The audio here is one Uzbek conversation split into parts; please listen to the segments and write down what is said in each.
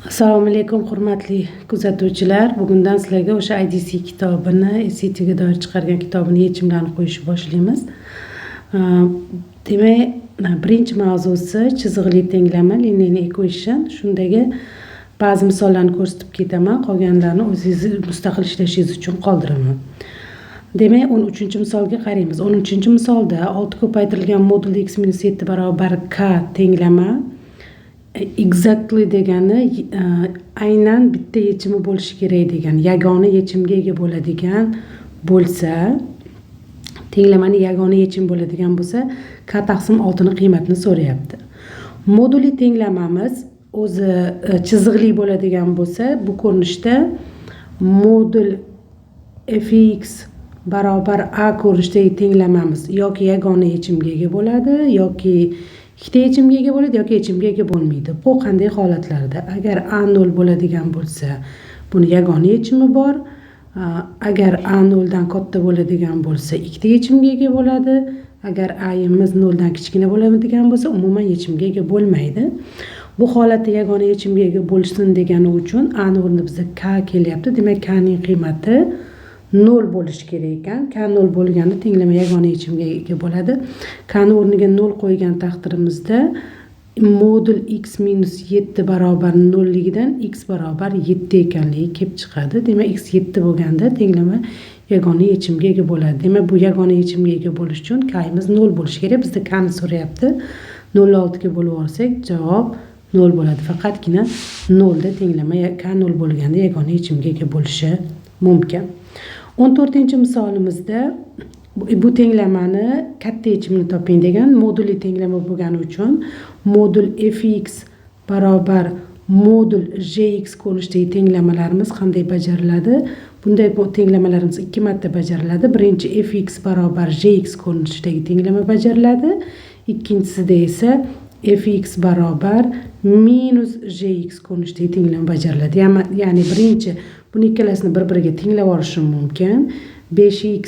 Assalomu alaykum hurmatli kuzatuvchilar. Bugundan sizlarga o'sha IDC kitobini, SATga doir chiqargan kitobini yechimlarini qo'yishni boshlaymiz. Demak, birinchi mavzusi chiziqli tenglama, linear equation. Shundagi ba'zi misollarni ko'rsatib ketaman, qolganlarni o'zingiz mustaqil ishlashingiz uchun qoldiraman. Demak, 13-misolga qaraymiz. 13-misolda 6 ko'paytirilgan modul x - 7 barobar k tenglama exactly degani aynan bitta yechimi bo'lishi kerak degan, yagona yechimga ega bo'ladigan bo'lsa, tenglamani yagona yechim bo'ladigan bo'lsa, k taqsim 6 ni qiymatini so'rayapti. Moduli tenglamamiz o'zi chiziqli bo'ladigan bo'lsa, bu ko'rinishda modul fx barobar a ko'rinishidagi tenglamamiz yoki yagona yechimga ega bo'ladi, yoki ikkita yechimga ega bo'ladi, yoki yechimga ega bo'lmaydi. Bu qanday holatlarda? Agar a 0 bo'ladigan bo'lsa, buni yagona yechimi bor. Agar a 0 dan katta bo'ladigan bo'lsa, ikkita yechimga ega bo'ladi. Agar a imiz 0 dan kichkina bo'ladigan bo'lsa, umuman yechimga ega bo'lmaydi. Bu holatda yagona yechimga ega bo'lsin degani uchun a 0 ni bizga k kelyapti. Demak, k ning qiymati 0 bo'lishi kerak ekan. K 0 bo'lganda tenglama yagona yechimga ega bo'ladi. K ni o'rniga 0 qo'ygan taqdirimizda modul x - 7 barobar 0 ligidan x barobar 7 ekanligi kelib chiqadi. Demak, x 7 bo'lganda tenglama yagona yechimga ega bo'ladi. Demak, bu yagona yechimga ega bo'lish uchun k imiz 0 bo'lishi kerak. Bizda k ni so'rayapti. 0 ni 6 ga bo'lib olsak, javob 0 bo'ladi. Faqatgina 0 da tenglama k 0 bo'lganda yagona yechimga ega bo'lishi mumkin. 14-misolimizda bu tenglamani katta yechimini toping degan, moduli tenglama bo'lgani uchun modul fx barobar modul jx ko'rinishidagi tenglamalarimiz qanday bajariladi? Bunday tenglamalarimiz 2 marta bajariladi. Birinchi fx barobar jx ko'rinishidagi tenglama bajariladi. Ikkinchisida esa fx barobar minus jx ko'rinishidagi tenglama bajariladi. Ya'ni birinchi buni ikkalasini bir-biriga tenglab olishim mumkin. 5x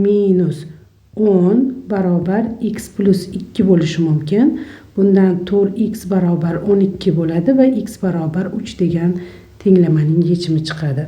minus 10 barobar x plus 2 bo'lishi mumkin. Bundan 4x barobar 12 bo'ladi va x barobar 3 degan tenglamaning yechimi chiqadi.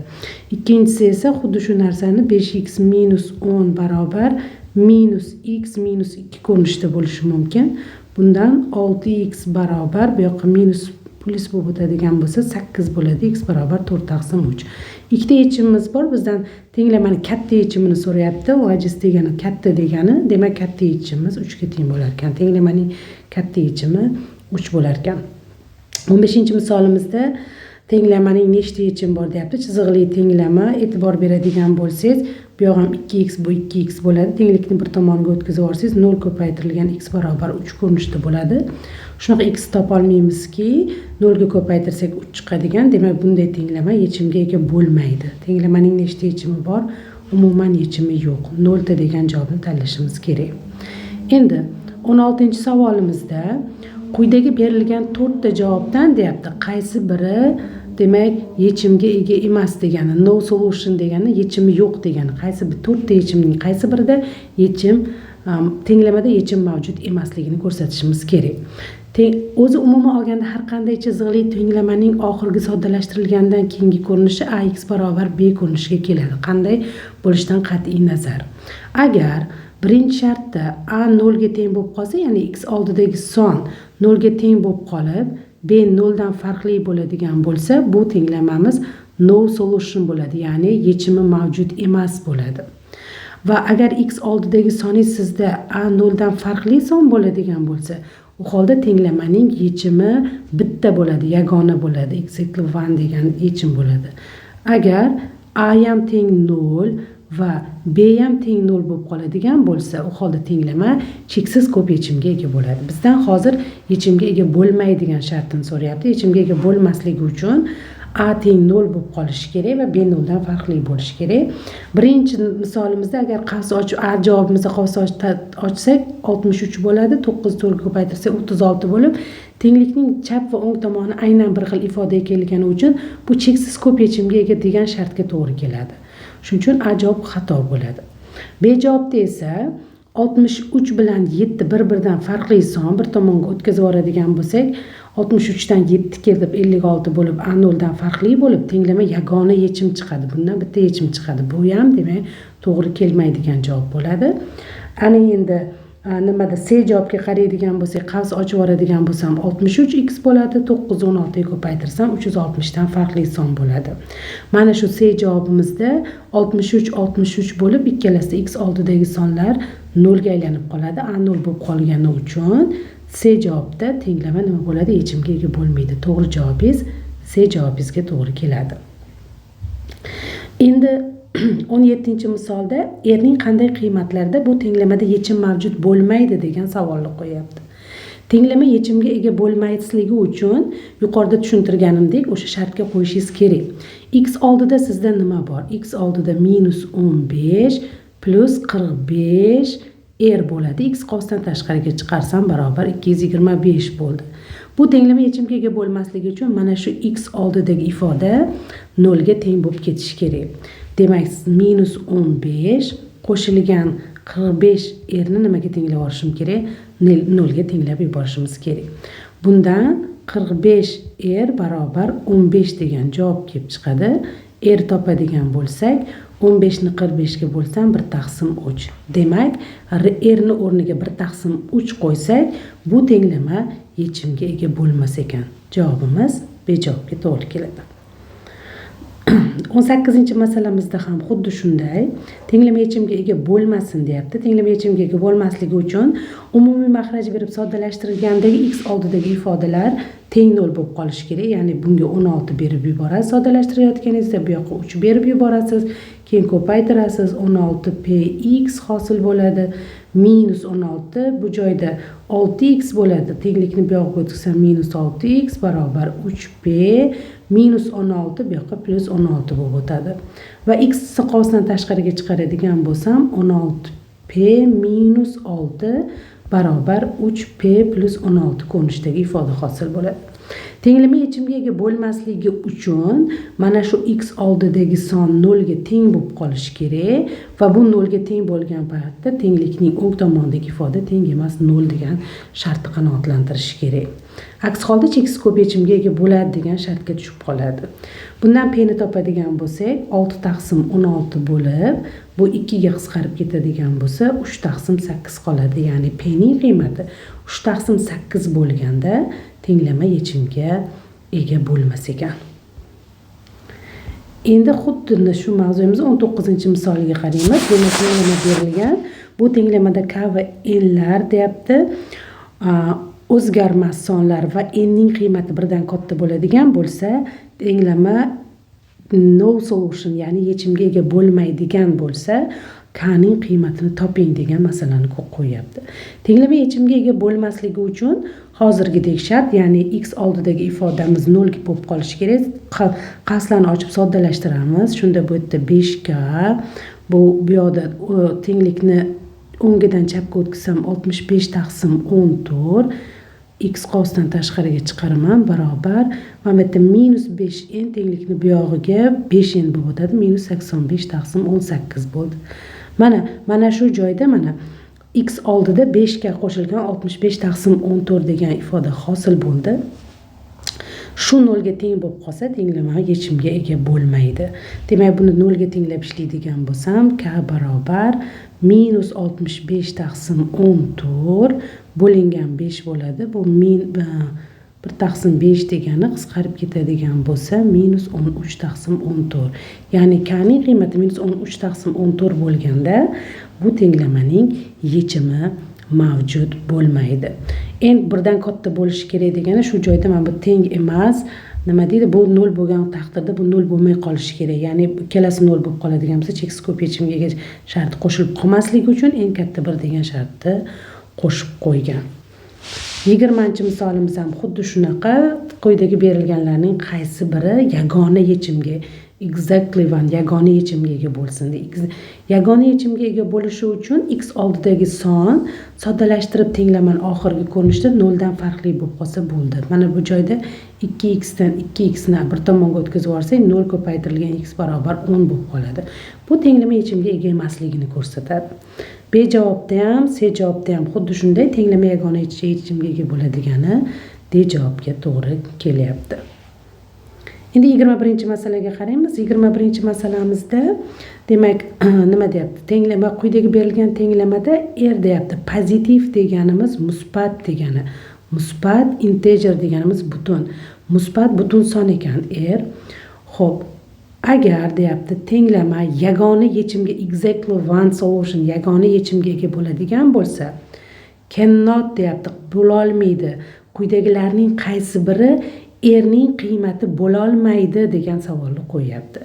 Ikkinchisi esa xuddi shu narsani 5x minus 10 barobar minus x minus 2 ko'rinishida bo'lishi mumkin. Bundan 6x barobar bu yoqqa minus plus bo'lib o'tadigan bo'lsa 8 bo'ladi. X barobar 4 taqsim 3. Ikkita yechimimiz bor. Bizdan tenglamani katta yechimini so'rayapti. Ojiz degani katta degani, demak katta yechimimiz 3 ga teng bo'lar ekan. Tenglamaning katta yechimi 3 bo'lar ekan. 15-misolimizda tenglamaning nechta yechim bor deyapti. Chiziqli tenglama, e'tibor beradigan bo'lsangiz, bu yoq ham 2x bu 2x bo'ladi. Tenglikni bir tomoniga o'tkazib olsangiz 0 ko'paytirilgan x barobar 3 ko'rinishida bo'ladi. Shunaqa x topa olmaymizki, 0 ga ko'paytirsak 3 chiqadigan. Demak, bunday tenglama yechimga ega bo'lmaydi. Tenglamaning nechta yechimi bor? Umuman yechimi yo'q. 0 ta degan javobni tanlashimiz kerak. Endi 16-savolimizda quyidagi berilgan 4 ta javobdan deyapti, qaysi biri demak yechimga ega emas degani, no solution degani yechimi yo'q degani. Qaysi bir 4 ta yechimning qaysi birida yechim tenglamada yechim mavjud emasligini ko'rsatishimiz kerak. O'zi umuman olganda har qanday chiziqli tenglamaning oxirgi soddalashtirilgandan keyingi ko'rinishi ax barobar b ko'rinishiga keladi. Qanday bo'lishidan qat'iy nazar. Agar birinchi shartda a 0 ga teng bo'lib qolsa, ya'ni x oldidagi son 0 ga teng bo'lib qolib, b 0 dan farqli bo'ladigan bo'lsa, bu tenglamamiz no solution bo'ladi, ya'ni yechimi mavjud emas bo'ladi. Va agar x oldidagi soningiz sizda a 0 dan farqli son bo'ladigan bo'lsa, u holda tenglamaning yechimi bitta bo'ladi, yagona bo'ladi. Exactly 1 degan yechim bo'ladi. Agar a ham teng 0 va b ham teng 0 bo'lib qoladigan bo'lsa, u holda tenglama cheksiz ko'p yechimga ega bo'ladi. Bizdan hozir yechimga ega bo'lmaydigan shartini so'rayapti. Yechimga ega bo'lmasligi uchun a teng 0 bo'lib qolishi kerak va b 0 dan farqli bo'lishi kerak. Birinchi misolimizda agar qavs ochib a javobimizda qavs ochsak 63 bo'ladi. 9 4 ga ko'paytirsak 36 bo'lib, tenglikning chap va o'ng tomoni aynan bir xil ifoda ekanligi uchun bu cheksiz ko'p yechimga ega degan shartga to'g'ri keladi. Shuning uchun a javob xato bo'ladi. B javobda esa 63 bilan 7 bir-biridan farqli son bir tomonga o'tkazib yuboradigan bo'lsak, 63 dan 7 keldi 56 bo'lib A0 dan farqli bo'lib tenglama yagona yechim chiqadi. Bundan bitta yechim chiqadi. Bu ham demak to'g'ri kelmaydigan javob bo'ladi. Ana endi nimada C javobga qaraydigan bo'lsak, qavs ochib yuboradigan bo'lsam 63x bo'ladi. 9 16 ga ko'paytirsam 360 dan farqli son bo'ladi. Mana shu C javobimizda 63 bo'lib ikkalasida x oldidagi sonlar 0 ga aylanib qoladi. A0 bo'lib qolgani uchun C javobda tenglama nima bo'ladi? Yechimga ega bo'lmaydi. To'g'ri javobingiz C javobingizga to'g'ri keladi. Endi 17-misolda erning qanday qiymatlarda bu tenglamada yechim mavjud bo'lmaydi degan savolni qo'yapti. Tenglama yechimga ega bo'lmaydisligi uchun yuqorida tushuntirganimdek o'sha shartga qo'yishingiz kerak. X oldida sizda nima bor? X oldida -15 plus 45 r bo'ladi. X qovusdan tashqariga chiqarsam barobar 225 bo'ldi. Bu tenglama yechimga ega bo'lmasligi uchun mana shu x oldidagi ifoda 0 ga teng bo'lib ketishi kerak. Demak, -15 qo'shilgan 45 rni nimaga tenglab olishim kerak? 0 ga tenglab yuborishimiz kerak. Bundan 45 r barobar 15 degan javob kelib chiqadi. R topadigan bo'lsak, 15 ni 45 ga bo'lsam 1/3. Demak, r ni o'rniga 1/3 qo'ysak, bu tenglama yechimga ega bo'lmas ekan. Javobimiz B javobga to'g'ri keladi. 18-masalamizda ham xuddi shunday. Tenglama yechimga ega bo'lmasin deyapti. Tenglama yechimga ega bo'lmasligi uchun umumiy makhraj berib soddalashtirilgandagi x oldidagi ifodalar teng 0 bo'lib qolishi kerak. Ya'ni bunga 16 berib yuborasiz. Soddalashtirayotganingizda bu yoqqa 3 berib yuborasiz. Keyin ko'paytirasiz. 16px hosil bo'ladi. -16 bu joyda 6x bo'ladi. Tenglikni bu yoqqa o'tkazsam -6x barobar 3p -16 bu yoqqa +16 bo'lib o'tadi. Va x qovusdan tashqariga chiqaradigan bo'lsam 16p -6 barobar 3p +16 ko'rinishidagi ifoda hosil bo'ladi. Tenglama yechimga ega bo'lmasligi uchun mana shu x oldidagi son 0 ga teng bo'lib qolishi kerak va bu 0 ga teng bo'lgan paytda tenglikning o'ng tomonidagi ifoda teng emas 0 degan shartni qanoatlantirishi kerak. Aks holda cheksiz ko'p yechimga ega bo'ladi degan shartga tushib qoladi. Bundan p ni topadigan bo'lsak, 6/16 bo'lib, bu 2 ga qisqarib ketadigan bo'lsa, 3/8 qoladi. Ya'ni p ning qiymati 3/8 bo'lganda tenglama yechimga ega bo'lmas ekan. Endi xuddi shu mavzuyimiz 19-misoliga qaraymiz. Demak, tenglama berilgan. Bu tenglamada k va n lar deyapti. O'zgarmas sonlar va n ning qiymati birdan katta bo'ladigan bo'lsa, tenglama no solution, ya'ni yechimga ega bo'lmaydigan bo'lsa, k ning qiymatini toping degan masalani qo'yapti. Tenglama yechimga ega bo'lmasligi uchun hozirgidek shart, ya'ni x oldidagi ifodamiz 0 bo'lib qolishi kerak. Qavslarni ochib soddalashtiramiz. Shunda bu yerda 5k, bu yoqda tenglikni o'ngidan chapga o'tkazsam 65/14, x qovusdan tashqariga chiqaraman barobar va bu yerda -5n tenglikni bu yog'iga 5n bo'lib o'tadi. -85/18 bo'ldi. Mana shu joyda mana x oldida 5 ga qo'shilgan 65/14 degan ifoda hosil bo'ldi. Shu 0 ga teng bo'lib qolsa, tenglama yechimga ega bo'lmaydi. Demak, buni 0 ga tenglab ishlaydigan bo'lsam, k barobar -65/14 bo'lingan 5 bo'ladi. Bu 1/5 degani qisqarib ketadigan bo'lsa, -13/14. Ya'ni k ning qiymati -13/14 bo'lganda, bu tenglamaning yechimi mavjud bo'lmaydi. Endi birdan katta bo'lishi kerak degani shu joyda mana bu teng emas, nima deydi? Bu 0 bo'lgan taqdirda bu 0 bo'lmay qolishi kerak. Ya'ni ikkalasi 0 bo'lib qoladigan bo'lsa, cheksiz ko'p yechimga ega sharti qo'shilib qolmasligi uchun eng katta 1 degan shartni qo'shib qo'ygan. 20-misolimiz ham xuddi shunaqa. Quyidagi berilganlarning qaysi biri yagona yechimga exactly one yagona yechimga ega bo'lsin deydi. Yagona yechimga ega bo'lishi uchun x oldidagi son soddalashtirib tenglamani oxirgi ko'rinishda 0 dan farqli bo'lib qolsa bo'ldi. Mana bu joyda 2x dan 2x ni bir tomonga o'tkazib yuborsak, 0 ko'paytirilgan x barobar 10 bo'lib qoladi. Bu tenglama yechimga ega emasligini ko'rsatadi. B javobda ham, C javobda ham xuddi shunday tenglama yagona yechimga ega bo'ladigani D javobga to'g'ri kelyapti. Endi 21 masalaga qaraymiz. 21 masalamizda demak nima deyapti? Tenglama quyidagi berilgan tenglamada R deyapti. Pozitiv deganimiz musbat degani. Musbat integer deganimiz butun. Musbat butun son ekan R. Xo'p, agar deyapti tenglama yagona yechimga exactly one solution yagona yechimga ega bo'ladigan bo'lsa, cannot deyapti, bo'la olmaydi. Quyidagilarning qaysi biri R'ning qiymati bo'la olmaydi degan savolni qo'yapti.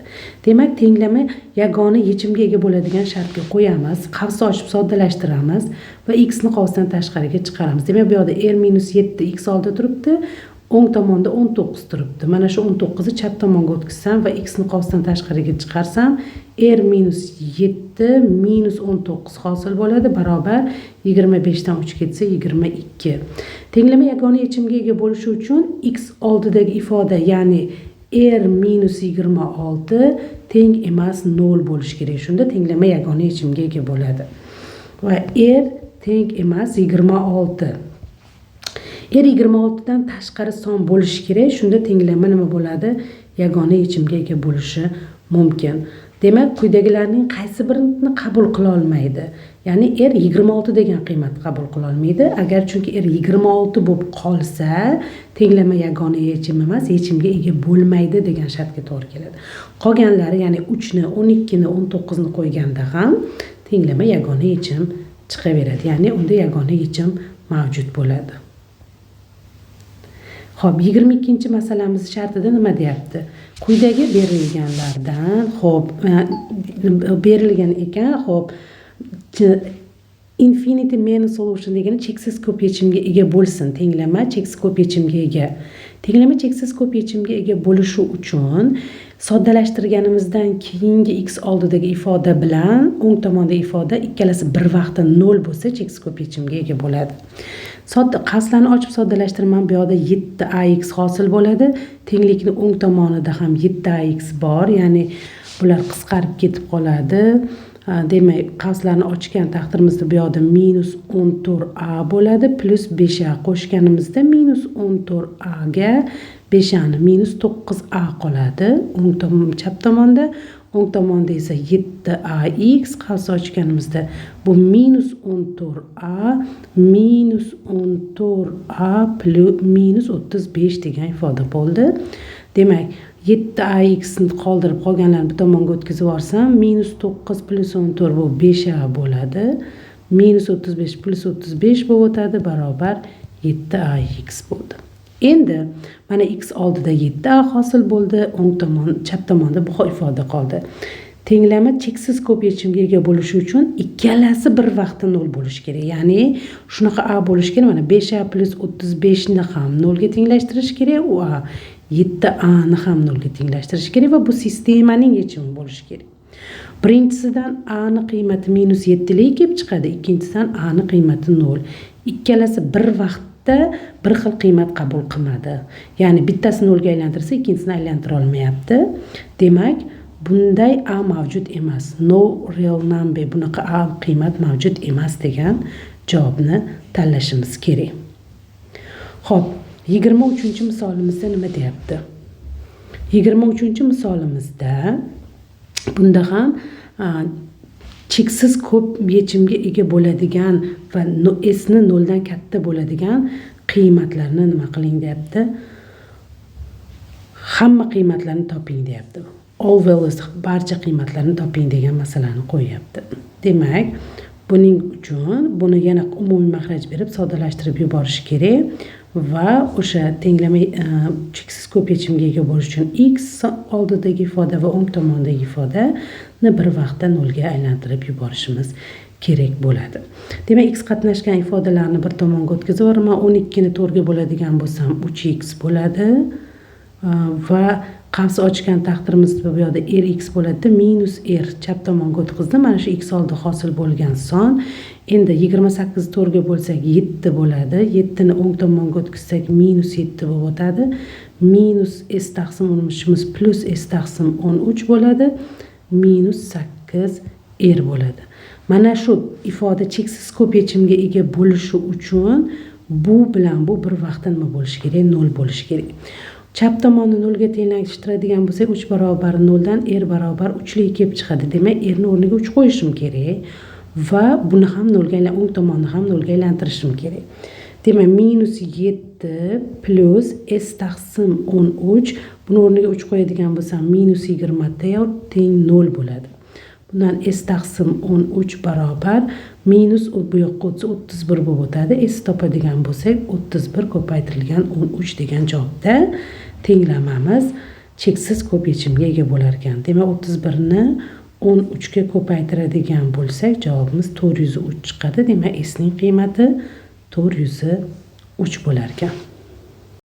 Demak, tenglama yagona yechimga ega bo'ladigan shartga qo'yamiz, qavsni ochib soddalashtiramiz va x ni qavsdan tashqariga chiqaramiz. Demak, bu yoqda R-7 x oldida turibdi, o'ng tomonda 19 turibdi. Mana shu 19 ni chap tomonga o'tkazsam va x ni qavsdan tashqariga chiqarsam, R-7 minus 19 hosil bo'ladi, barobar 25 dan 3 ketsa 22. Tenglama yagona yechimga ega bo'lishi uchun x oldidagi ifoda, ya'ni R-26 teng emas 0 bo'lishi kerak. Shunda tenglama yagona yechimga ega bo'ladi. Va R teng emas 26. R-26 dan tashqari son bo'lishi kerak. Shunda tenglama nima bo'ladi? Yagona yechimga ega bo'lishi mumkin. Demak, quyidagilarning qaysi birini qabul qila olmaydi? Ya'ni R-26 degan qiymatni qabul qila olmaydi. Agar chunki R-26 bo'lib qolsa, tenglama yagona yechim emas, yechimga ega bo'lmaydi degan shartga to'g'ri keladi. Qolganlari, ya'ni 3 ni, 12 ni, 19 ni qo'yganda ham tenglama yagona yechim chiqaveradi. Ya'ni unda yagona yechim mavjud bo'ladi. Xo'p, 22 masalamiz shartida nima deyapti? Quyidagi berilganlardan, xo'p, berilgan ekan, xo'p, infinity many solution degani cheksiz ko'p yechimga ega bo'lsin. Tenglama cheksiz ko'p yechimga ega. Tenglama cheksiz ko'p yechimga ega bo'lishi uchun soddalashtirganimizdan keyingi x oldidagi ifoda bilan o'ng tomondagi ifoda ikkalasi bir vaqtda 0 bo'lsa cheksiz ko'p yechimga ega bo'ladi. Qavslarni ochib soddalashtiraman. Bu yoqda 7ax hosil bo'ladi. Tenglikni o'ng tomonida ham 7ax bor, ya'ni bular qisqarib ketib qoladi. Demak, qavslarni ochgan taqdirimizda bu yoqda minus 14a bo'ladi, plus 5a qo'shganimizda minus 14a ga 5a ni minus 9a qoladi. O'ng tomon, chap tomonda, o'ng tomonda esa 7ax, qavs ochganimizda bu minus 14a minus 14a plus minus 35 degan ifoda bo'ldi. Demak, 7ax ni qoldirib qolganlarni bir tomonga o'tkazib yuborsam, minus 9 plus 14 bu 5a bo'ladi. Minus 35 plus 35 bo'lib o'tadi, barobar 7ax bo'ldi. Endi mana x oldida 7a hosil bo'ldi, o'ng tomon, chap tomonda bu ifoda qoldi. Tenglama cheksiz ko'p yechimga ega bo'lishi uchun ikkalasi bir vaqtda 0 bo'lishi kerak. Ya'ni shunaqa a bo'lishi kerak. Mana 5a plus 35 ni ham 0 ga tenglashtirish kerak, u a 7a ni ham 0 ga tenglashtirish kerak va bu sistemaning yechimi bo'lishi kerak. Birinchisidan a ni qiymati minus 7 lik kelib chiqadi, ikkinchisidan a ni qiymati 0. Ikkalasi bir vaqtda bir xil qiymat qabul qilmadi. Ya'ni bittasi 0 ga aylantirsa, ikkinchisini aylantira olmayapti. Demak, bunday a mavjud emas. No real number, bunaqa a qiymat mavjud emas degan javobni tanlashimiz kerak. Xo'p, 23-misolimizda nima deyapti? 23-misolimizda bunda ham cheksiz ko'p yechimga ega bo'ladigan va s ni 0 dan katta bo'ladigan qiymatlarni nima qiling deyapti? Hamma qiymatlarni toping deyapti. All values, barcha qiymatlarni toping degan masalani qo'yapti. Demak, buning uchun buni yana umumiy maxraj berib soddalashtirib yuborish kerak va o'sha tenglama cheksiz ko'p yechimga ega bo'lish uchun x oldidagi ifoda va o'ng tomondagi ifodani bir vaqtda 0 ga aylantirib yuborishimiz kerak bo'ladi. Demak, x qatnashgan ifodalarni bir tomonga o'tkazib yuboraman. 12 ni 4 ga bo'ladigan bo'lsam 3x bo'ladi va qavs ochgan taqdirimizda bu yoqda rx bo'ladi, minus r chap tomonga o'tkazdim. Mana shu x oldi hosil bo'lgan son. Endi 28 4 ga bo'lsak 7 bo'ladi. 7 ni o'ng tomonga o'tkazsak minus 7 bo'lib o'tadi. Minus s taqsim 13 plus s taqsim 13 bo'ladi. Minus 8 r bo'ladi. Mana shu ifoda cheksiz ko'p yechimga ega bo'lishi uchun Bu bilan bu bir vaqtda nima bo'lishi kerak? 0 bo'lishi kerak. Chap tomonni 0 ga tenglashtiradigan bo'lsak, 3 barobar 0 dan r barobar 3 lik kelib chiqadi. Demak, r ni o'rniga 3 qo'yishim kerak va buni ham 0 ga o'ng tomonni ham 0 ga aylantirishim kerak. Demak, -7 plus s taqsim 13. Buni o'rniga 3 qo'yadigan bo'lsam, -24 teng 0 bo'ladi. Bundan s taqsim 13 barobar minus bu yoqqa o'tsa 31 bo'lib o'tadi. S topadigan bo'lsak, 31 ko'paytirilgan 13 degan javobda tenglamamiz cheksiz ko'p yechimga ega bo'lar ekan. Demak, 31 ni 13 ga ko'paytiradigan bo'lsak, javobimiz 403 chiqadi. Demak, s ning qiymati 403 bo'lar ekan.